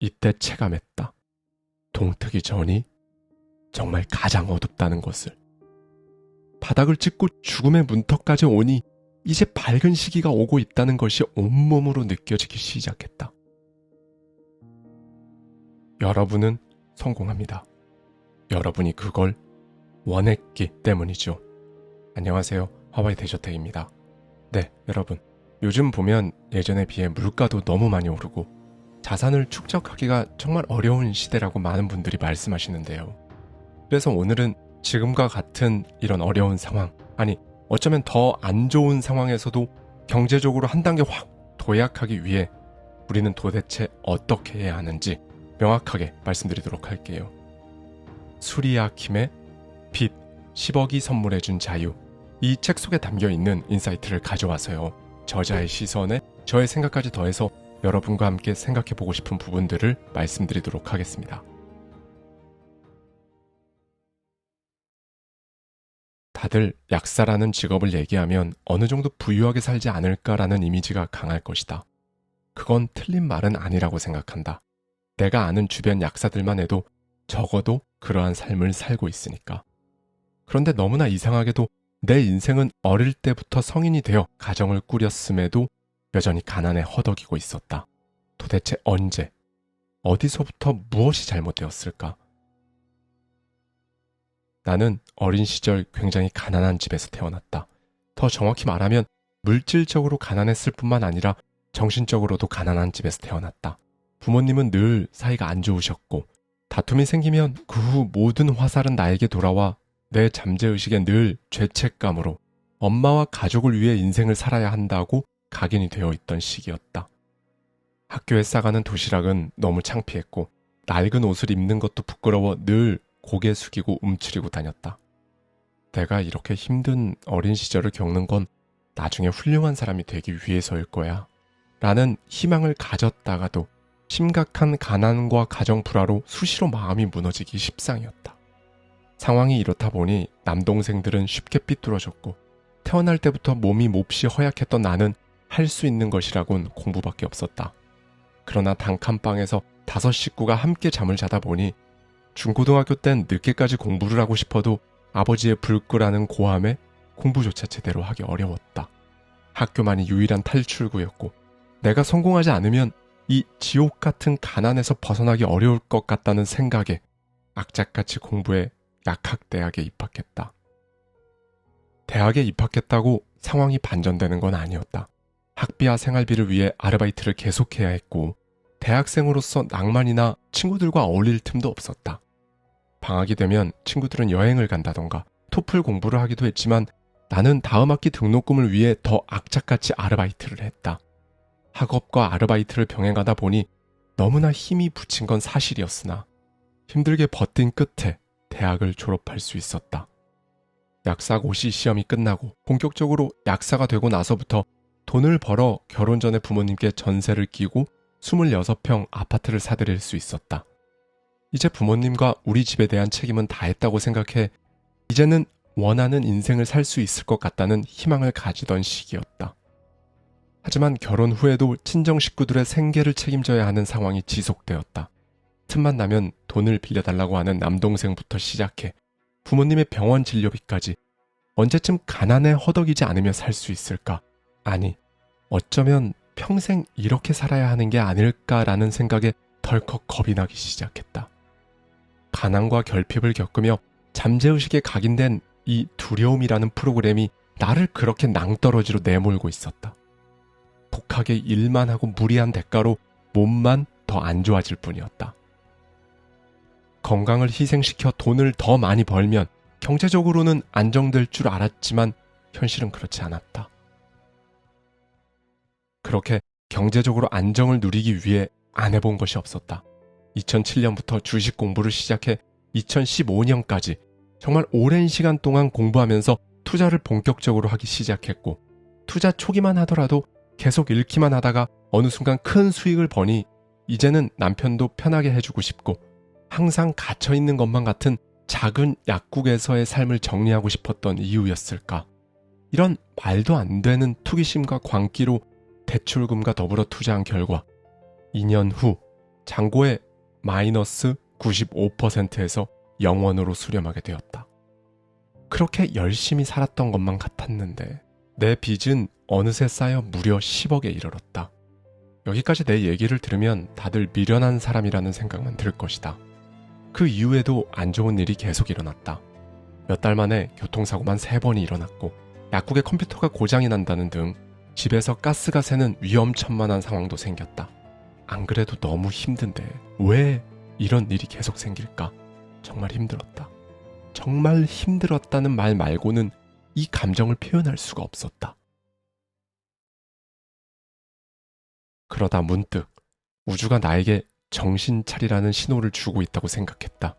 이때 체감했다. 동트기 전이 정말 가장 어둡다는 것을. 바닥을 찍고 죽음의 문턱까지 오니 이제 밝은 시기가 오고 있다는 것이 온몸으로 느껴지기 시작했다. 여러분은 성공합니다. 여러분이 그걸 원했기 때문이죠. 안녕하세요. 하와이 대저택입니다. 네, 여러분. 요즘 보면 예전에 비해 물가도 너무 많이 오르고 자산을 축적하기가 정말 어려운 시대라고 많은 분들이 말씀하시는데요. 그래서 오늘은 지금과 같은 이런 어려운 상황, 아니 어쩌면 더 안 좋은 상황에서도 경제적으로 한 단계 확 도약하기 위해 우리는 도대체 어떻게 해야 하는지 명확하게 말씀드리도록 할게요. 수리아 킴의 빚 10억이 선물해준 자유, 이 책 속에 담겨있는 인사이트를 가져와서요. 저자의 시선에 저의 생각까지 더해서 여러분과 함께 생각해보고 싶은 부분들을 말씀드리도록 하겠습니다. 다들 약사라는 직업을 얘기하면 어느 정도 부유하게 살지 않을까라는 이미지가 강할 것이다. 그건 틀린 말은 아니라고 생각한다. 내가 아는 주변 약사들만 해도 적어도 그러한 삶을 살고 있으니까. 그런데 너무나 이상하게도 내 인생은 어릴 때부터 성인이 되어 가정을 꾸렸음에도 여전히 가난에 허덕이고 있었다. 도대체 언제, 어디서부터 무엇이 잘못되었을까? 나는 어린 시절 굉장히 가난한 집에서 태어났다. 더 정확히 말하면 물질적으로 가난했을 뿐만 아니라 정신적으로도 가난한 집에서 태어났다. 부모님은 늘 사이가 안 좋으셨고 다툼이 생기면 그 후 모든 화살은 나에게 돌아와 내 잠재의식에 늘 죄책감으로 엄마와 가족을 위해 인생을 살아야 한다고 각인이 되어 있던 시기였다. 학교에 싸가는 도시락은 너무 창피했고 낡은 옷을 입는 것도 부끄러워 늘 고개 숙이고 움츠리고 다녔다. 내가 이렇게 힘든 어린 시절을 겪는 건 나중에 훌륭한 사람이 되기 위해서일 거야 라는 희망을 가졌다가도 심각한 가난과 가정 불화로 수시로 마음이 무너지기 십상이었다. 상황이 이렇다 보니 남동생들은 쉽게 삐뚤어졌고 태어날 때부터 몸이 몹시 허약했던 나는 할 수 있는 것이라곤 공부밖에 없었다. 그러나 단칸방에서 5 식구가 함께 잠을 자다 보니 중고등학교 땐 늦게까지 공부를 하고 싶어도 아버지의 불끄라는 고함에 공부조차 제대로 하기 어려웠다. 학교만이 유일한 탈출구였고 내가 성공하지 않으면 이 지옥 같은 가난에서 벗어나기 어려울 것 같다는 생각에 악착같이 공부해 약학대학에 입학했다. 대학에 입학했다고 상황이 반전되는 건 아니었다. 학비와 생활비를 위해 아르바이트를 계속해야 했고 대학생으로서 낭만이나 친구들과 어울릴 틈도 없었다. 방학이 되면 친구들은 여행을 간다던가 토플 공부를 하기도 했지만 나는 다음 학기 등록금을 위해 더 악착같이 아르바이트를 했다. 학업과 아르바이트를 병행하다 보니 너무나 힘이 붙인 건 사실이었으나 힘들게 버틴 끝에 대학을 졸업할 수 있었다. 약사고시 시험이 끝나고 본격적으로 약사가 되고 나서부터 돈을 벌어 결혼 전에 부모님께 전세를 끼고 26평 아파트를 사드릴 수 있었다. 이제 부모님과 우리 집에 대한 책임은 다 했다고 생각해 이제는 원하는 인생을 살 수 있을 것 같다는 희망을 가지던 시기였다. 하지만 결혼 후에도 친정 식구들의 생계를 책임져야 하는 상황이 지속되었다. 틈만 나면 돈을 빌려달라고 하는 남동생부터 시작해 부모님의 병원 진료비까지 언제쯤 가난에 허덕이지 않으며 살 수 있을까? 아니, 어쩌면 평생 이렇게 살아야 하는 게 아닐까라는 생각에 덜컥 겁이 나기 시작했다. 가난과 결핍을 겪으며 잠재의식에 각인된 이 두려움이라는 프로그램이 나를 그렇게 낭떠러지로 내몰고 있었다. 독하게 일만 하고 무리한 대가로 몸만 더 안 좋아질 뿐이었다. 건강을 희생시켜 돈을 더 많이 벌면 경제적으로는 안정될 줄 알았지만 현실은 그렇지 않았다. 그렇게 경제적으로 안정을 누리기 위해 안 해본 것이 없었다. 2007년부터 주식 공부를 시작해 2015년까지 정말 오랜 시간 동안 공부하면서 투자를 본격적으로 하기 시작했고 투자 초기만 하더라도 계속 잃기만 하다가 어느 순간 큰 수익을 버니 이제는 남편도 편하게 해주고 싶고 항상 갇혀있는 것만 같은 작은 약국에서의 삶을 정리하고 싶었던 이유였을까? 이런 말도 안 되는 투기심과 광기로 대출금과 더불어 투자한 결과 2년 후 잔고의 마이너스 95%에서 0원으로 수렴하게 되었다. 그렇게 열심히 살았던 것만 같았는데 내 빚은 어느새 쌓여 무려 10억에 이르렀다. 여기까지 내 얘기를 들으면 다들 미련한 사람이라는 생각만 들 것이다. 그 이후에도 안 좋은 일이 계속 일어났다. 몇 달 만에 교통사고만 3번이 일어났고 약국의 컴퓨터가 고장이 난다는 등 집에서 가스가 새는 위험천만한 상황도 생겼다. 안 그래도 너무 힘든데 왜 이런 일이 계속 생길까? 정말 힘들었다. 정말 힘들었다는 말 말고는 이 감정을 표현할 수가 없었다. 그러다 문득 우주가 나에게 정신 차리라는 신호를 주고 있다고 생각했다.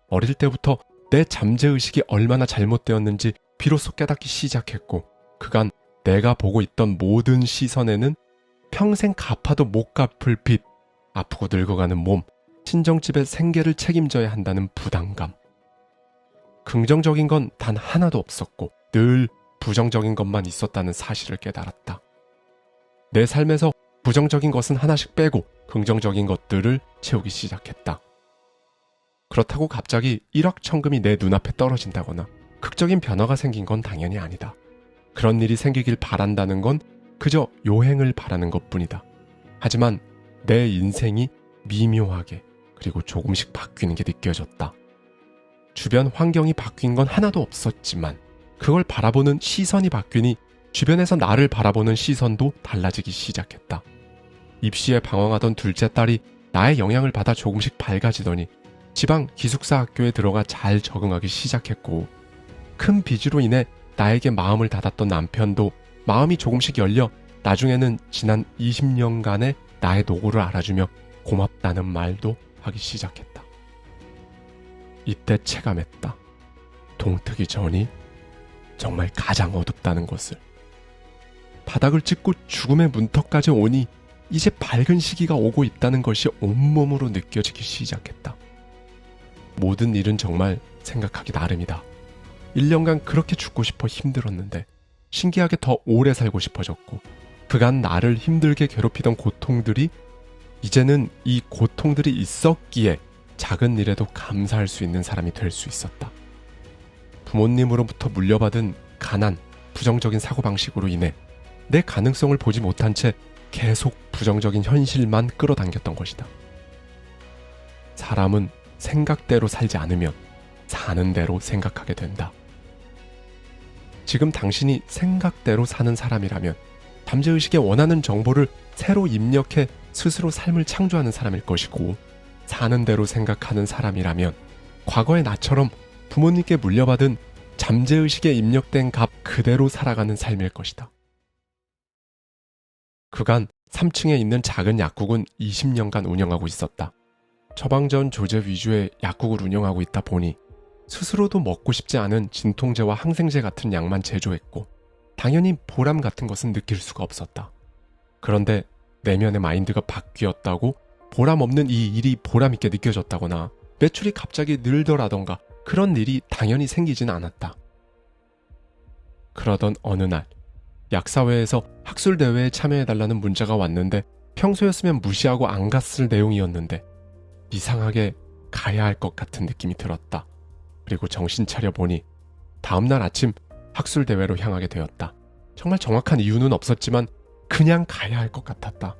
어릴 때부터 내 잠재의식이 얼마나 잘못되었는지 비로소 깨닫기 시작했고 그간 내가 보고 있던 모든 시선에는 평생 갚아도 못 갚을 빚, 아프고 늙어가는 몸, 친정집의 생계를 책임져야 한다는 부담감. 긍정적인 건 단 하나도 없었고 늘 부정적인 것만 있었다는 사실을 깨달았다. 내 삶에서 부정적인 것은 하나씩 빼고 긍정적인 것들을 채우기 시작했다. 그렇다고 갑자기 일확천금이 내 눈앞에 떨어진다거나 극적인 변화가 생긴 건 당연히 아니다. 그런 일이 생기길 바란다는 건 그저 요행을 바라는 것뿐이다. 하지만 내 인생이 미묘하게 그리고 조금씩 바뀌는 게 느껴졌다. 주변 환경이 바뀐 건 하나도 없었지만 그걸 바라보는 시선이 바뀌니 주변에서 나를 바라보는 시선도 달라지기 시작했다. 입시에 방황하던 둘째 딸이 나의 영향을 받아 조금씩 밝아지더니 지방 기숙사 학교에 들어가 잘 적응하기 시작했고 큰 빚으로 인해 나에게 마음을 닫았던 남편도 마음이 조금씩 열려 나중에는 지난 20년간의 나의 노고를 알아주며 고맙다는 말도 하기 시작했다. 이때 체감했다. 동트기 전이 정말 가장 어둡다는 것을. 바닥을 찍고 죽음의 문턱까지 오니 이제 밝은 시기가 오고 있다는 것이 온몸으로 느껴지기 시작했다. 모든 일은 정말 생각하기 나름이다. 1년간 그렇게 죽고 싶어 힘들었는데 신기하게 더 오래 살고 싶어졌고 그간 나를 힘들게 괴롭히던 고통들이 이제는 이 고통들이 있었기에 작은 일에도 감사할 수 있는 사람이 될 수 있었다. 부모님으로부터 물려받은 가난, 부정적인 사고방식으로 인해 내 가능성을 보지 못한 채 계속 부정적인 현실만 끌어당겼던 것이다. 사람은 생각대로 살지 않으면 사는 대로 생각하게 된다. 지금 당신이 생각대로 사는 사람이라면 잠재의식에 원하는 정보를 새로 입력해 스스로 삶을 창조하는 사람일 것이고 사는 대로 생각하는 사람이라면 과거의 나처럼 부모님께 물려받은 잠재의식에 입력된 값 그대로 살아가는 삶일 것이다. 그간 3층에 있는 작은 약국은 20년간 운영하고 있었다. 처방전 조제 위주의 약국을 운영하고 있다 보니 스스로도 먹고 싶지 않은 진통제와 항생제 같은 약만 제조했고 당연히 보람 같은 것은 느낄 수가 없었다. 그런데 내면의 마인드가 바뀌었다고 보람 없는 이 일이 보람 있게 느껴졌다거나 매출이 갑자기 늘더라던가 그런 일이 당연히 생기진 않았다. 그러던 어느 날 약사회에서 학술대회에 참여해달라는 문자가 왔는데 평소였으면 무시하고 안 갔을 내용이었는데 이상하게 가야 할 것 같은 느낌이 들었다. 그리고 정신 차려 보니 다음날 아침 학술대회로 향하게 되었다. 정말 정확한 이유는 없었지만 그냥 가야 할 것 같았다.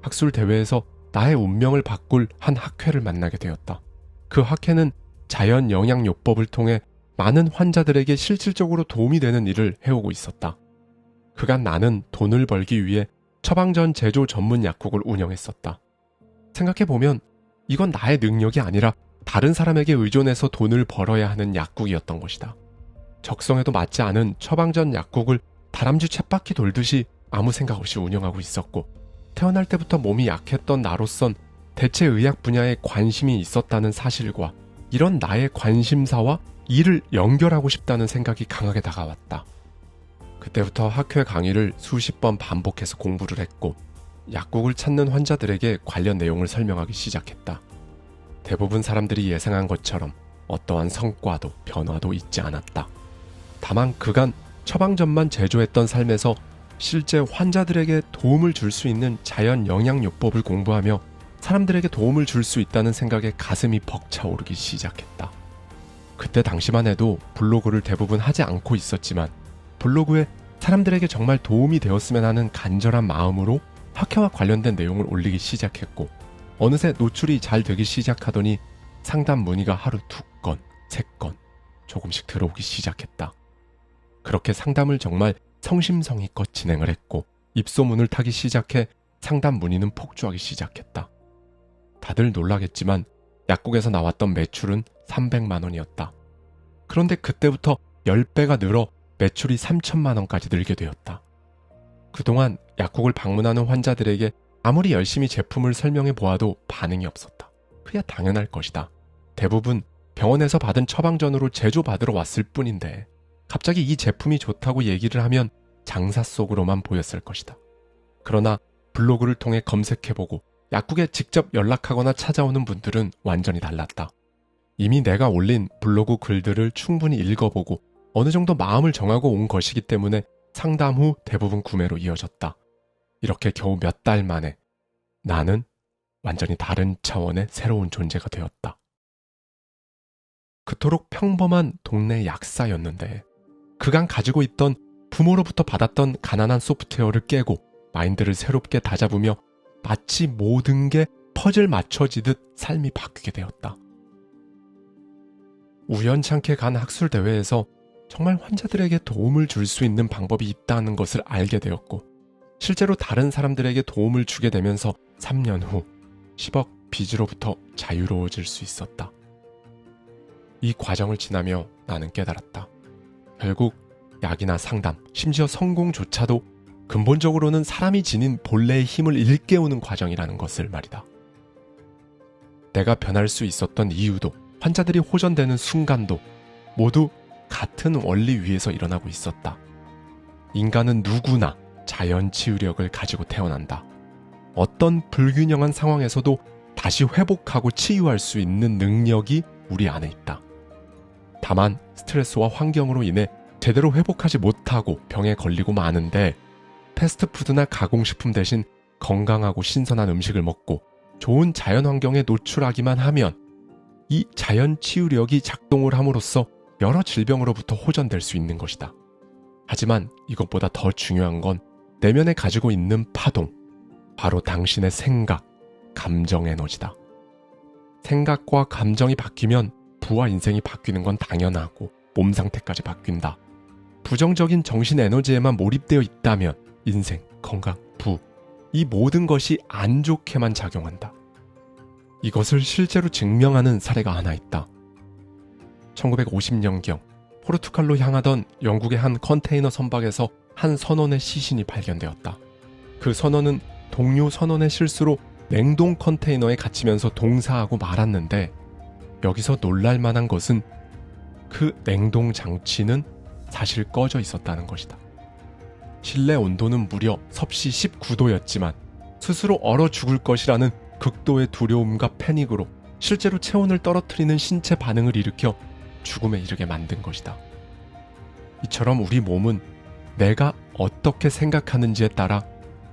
학술대회에서 나의 운명을 바꿀 한 학회를 만나게 되었다. 그 학회는 자연영양요법을 통해 많은 환자들에게 실질적으로 도움이 되는 일을 해오고 있었다. 그간 나는 돈을 벌기 위해 처방전 제조 전문 약국을 운영했었다. 생각해보면 이건 나의 능력이 아니라 다른 사람에게 의존해서 돈을 벌어야 하는 약국이었던 것이다. 적성에도 맞지 않은 처방전 약국을 다람쥐 쳇바퀴 돌듯이 아무 생각 없이 운영하고 있었고 태어날 때부터 몸이 약했던 나로선 대체 의학 분야에 관심이 있었다는 사실과 이런 나의 관심사와 일을 연결하고 싶다는 생각이 강하게 다가왔다. 그때부터 학회 강의를 수십 번 반복해서 공부를 했고 약국을 찾는 환자들에게 관련 내용을 설명하기 시작했다. 대부분 사람들이 예상한 것처럼 어떠한 성과도 변화도 있지 않았다. 다만 그간 처방전만 제조했던 삶에서 실제 환자들에게 도움을 줄 수 있는 자연 영양요법을 공부하며 사람들에게 도움을 줄 수 있다는 생각에 가슴이 벅차오르기 시작했다. 그때 당시만 해도 블로그를 대부분 하지 않고 있었지만 블로그에 사람들에게 정말 도움이 되었으면 하는 간절한 마음으로 학회와 관련된 내용을 올리기 시작했고 어느새 노출이 잘 되기 시작하더니 상담 문의가 하루 2건, 3건 조금씩 들어오기 시작했다. 그렇게 상담을 정말 성심성의껏 진행을 했고 입소문을 타기 시작해 상담 문의는 폭주하기 시작했다. 다들 놀라겠지만 약국에서 나왔던 매출은 300만 원이었다. 그런데 그때부터 10배가 늘어 매출이 3천만 원까지 늘게 되었다. 그동안 약국을 방문하는 환자들에게 아무리 열심히 제품을 설명해 보아도 반응이 없었다. 그야 당연할 것이다. 대부분 병원에서 받은 처방전으로 제조받으러 왔을 뿐인데 갑자기 이 제품이 좋다고 얘기를 하면 장사 속으로만 보였을 것이다. 그러나 블로그를 통해 검색해보고 약국에 직접 연락하거나 찾아오는 분들은 완전히 달랐다. 이미 내가 올린 블로그 글들을 충분히 읽어보고 어느 정도 마음을 정하고 온 것이기 때문에 상담 후 대부분 구매로 이어졌다. 이렇게 겨우 몇 달 만에 나는 완전히 다른 차원의 새로운 존재가 되었다. 그토록 평범한 동네 약사였는데 그간 가지고 있던 부모로부터 받았던 가난한 소프트웨어를 깨고 마인드를 새롭게 다잡으며 마치 모든 게 퍼즐 맞춰지듯 삶이 바뀌게 되었다. 우연찮게 간 학술대회에서 정말 환자들에게 도움을 줄 수 있는 방법이 있다는 것을 알게 되었고 실제로 다른 사람들에게 도움을 주게 되면서 3년 후 10억 빚으로부터 자유로워질 수 있었다. 이 과정을 지나며 나는 깨달았다. 결국 약이나 상담, 심지어 성공조차도 근본적으로는 사람이 지닌 본래의 힘을 일깨우는 과정이라는 것을 말이다. 내가 변할 수 있었던 이유도 환자들이 호전되는 순간도 모두 같은 원리 위에서 일어나고 있었다. 인간은 누구나 자연 치유력을 가지고 태어난다. 어떤 불균형한 상황에서도 다시 회복하고 치유할 수 있는 능력이 우리 안에 있다. 다만 스트레스와 환경으로 인해 제대로 회복하지 못하고 병에 걸리고 마는데 패스트푸드나 가공식품 대신 건강하고 신선한 음식을 먹고 좋은 자연 환경에 노출하기만 하면 이 자연 치유력이 작동을 함으로써 여러 질병으로부터 호전될 수 있는 것이다. 하지만 이것보다 더 중요한 건 내면에 가지고 있는 파동, 바로 당신의 생각, 감정 에너지다. 생각과 감정이 바뀌면 부와 인생이 바뀌는 건 당연하고 몸 상태까지 바뀐다. 부정적인 정신 에너지에만 몰입되어 있다면 인생, 건강, 부, 이 모든 것이 안 좋게만 작용한다. 이것을 실제로 증명하는 사례가 하나 있다. 1950년경 포르투갈로 향하던 영국의 한 컨테이너 선박에서 한 선원의 시신이 발견되었다. 그 선원은 동료 선원의 실수로 냉동 컨테이너에 갇히면서 동사하고 말았는데 여기서 놀랄만한 것은 그 냉동 장치는 사실 꺼져 있었다는 것이다. 실내 온도는 무려 섭씨 19도였지만 스스로 얼어 죽을 것이라는 극도의 두려움과 패닉으로 실제로 체온을 떨어뜨리는 신체 반응을 일으켜 죽음에 이르게 만든 것이다. 이처럼 우리 몸은 내가 어떻게 생각하는지에 따라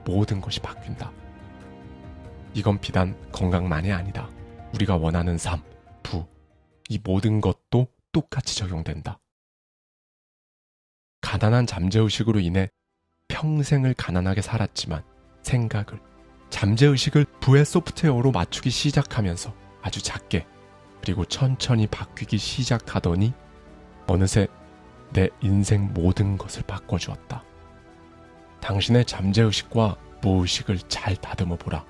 모든 것이 바뀐다. 이건 비단 건강만이 아니다. 우리가 원하는 삶, 부, 이 모든 것도 똑같이 적용된다. 가난한 잠재의식으로 인해 평생을 가난하게 살았지만 생각을, 잠재의식을 부의 소프트웨어로 맞추기 시작하면서 아주 작게 그리고 천천히 바뀌기 시작하더니 어느새 내 인생 모든 것을 바꿔주었다. 당신의 잠재의식과 무의식을 잘 다듬어 보라.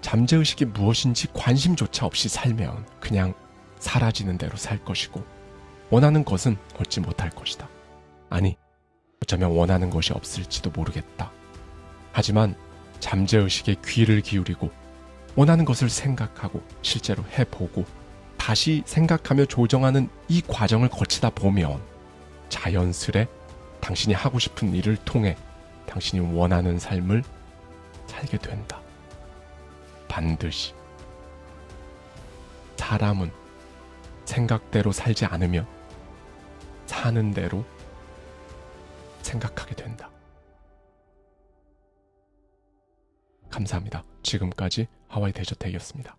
잠재의식이 무엇인지 관심조차 없이 살면 그냥 사라지는 대로 살 것이고 원하는 것은 얻지 못할 것이다. 아니, 어쩌면 원하는 것이 없을지도 모르겠다. 하지만 잠재의식에 귀를 기울이고 원하는 것을 생각하고 실제로 해보고 다시 생각하며 조정하는 이 과정을 거치다 보면 자연스레 당신이 하고 싶은 일을 통해 당신이 원하는 삶을 살게 된다. 반드시. 사람은 생각대로 살지 않으며 사는 대로 생각하게 된다. 감사합니다. 지금까지 하와이 데저텍이었습니다.